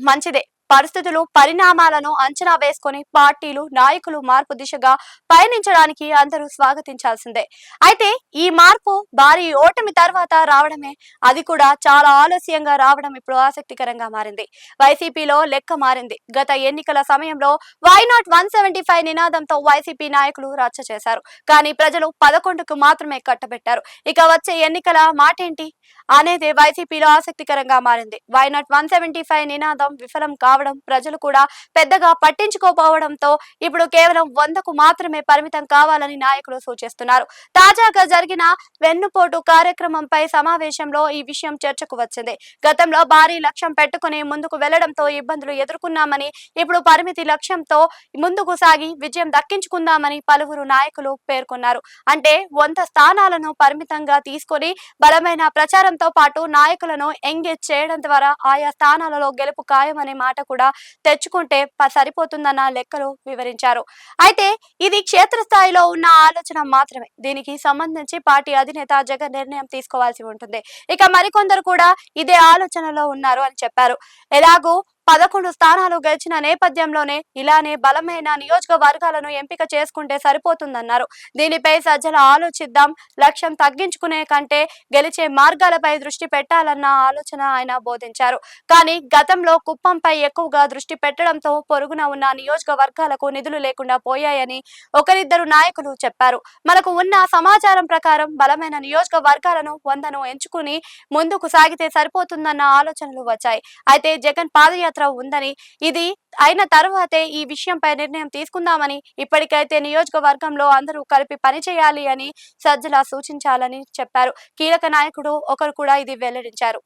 మంచిదే. పరిస్థితులు, పరిణామాలను అంచనా వేసుకొని పార్టీలు, నాయకులు మార్పు దిశగా పయనించడానికి అందరూ స్వాగతించాల్సిందే. అయితే ఈ మార్పు భారీ ఓటమి తర్వాత రావడమే, అది కూడా చాలా ఆలస్యంగా రావడం ఇప్పుడు ఆసక్తికరంగా మారింది. వైసీపీలో లెక్క మారింది. గత ఎన్నికల సమయంలో వై నాట్ 175 నినాదంతో వైసీపీ నాయకులు రచ్చ చేశారు. కానీ ప్రజలు 11కు మాత్రమే కట్టబెట్టారు. ఇక వచ్చే ఎన్నికల మాటేంటి అనేది వైసీపీలో ఆసక్తికరంగా మారింది. వై నాట్ 175 నినాదం విఫలం కావడం, ప్రజలు కూడా పెద్దగా పట్టించుకోపోవడంతో ఇప్పుడు కేవలం 100కు మాత్రమే పరిమితం కావాలని నాయకులు సూచిస్తున్నారు. తాజాగా జరిగిన వెన్నుపోటు కార్యక్రమంపై సమావేశంలో ఈ విషయం చర్చకు వచ్చింది. గతంలో భారీ లక్ష్యం పెట్టుకుని ముందుకు వెళ్లడంతో ఇబ్బందులు ఎదుర్కొన్నామని, ఇప్పుడు పరిమితి లక్ష్యంతో ముందుకు సాగి విజయం దక్కించుకుందామని పలువురు నాయకులు పేర్కొన్నారు. అంటే 100 స్థానాలను పరిమితంగా తీసుకొని బలమైన ప్రచారంతో పాటు నాయకులను ఎంగేజ్ చేయడం ద్వారా ఆయా స్థానాలలో గెలుపు ఖాయమనే మాట కూడా తెచ్చుకుంటే సరిపోతుందన్న లెక్కలు వివరించారు. అయితే ఇది క్షేత్రస్థాయిలో ఉన్న ఆలోచన మాత్రమే. దీనికి సంబంధించి పార్టీ అధినేత జగన్ నిర్ణయం తీసుకోవాల్సి ఉంటుంది. ఇక మరికొందరు కూడా ఇదే ఆలోచనలో ఉన్నారు అని చెప్పారు. ఎలాగూ 11 స్థానాలు గెలిచిన నేపథ్యంలోనే ఇలానే బలమైన నియోజకవర్గాలను ఎంపిక చేసుకుంటే సరిపోతుందన్నారు. దీనిపై సజ్జల ఆలోచిద్దాం, లక్ష్యం తగ్గించుకునే కంటే గెలిచే మార్గాలపై దృష్టి పెట్టాలన్న ఆలోచన ఆయన బోధించారు. కానీ గతంలో కుప్పంపై ఎక్కువగా దృష్టి పెట్టడంతో పొరుగున ఉన్న నియోజకవర్గాలకు నిధులు లేకుండా పోయాయని ఒకరిద్దరు నాయకులు చెప్పారు. మనకు ఉన్న సమాచారం ప్రకారం బలమైన నియోజకవర్గాలను 100ను ఎంచుకుని ముందుకు సాగితే సరిపోతుందన్న ఆలోచనలు వచ్చాయి. అయితే జగన్ పాదయాత్ర ఉందని, ఇది అయిన తర్వాతే ఈ విషయంపై నిర్ణయం తీసుకుందామని, ఇప్పటికైతే నియోజకవర్గంలో అందరూ కలిపి పనిచేయాలి అని సజ్జల సూచించాలని చెప్పారు. కీలక నాయకుడు ఒకరు కూడా ఇది వెల్లడించారు.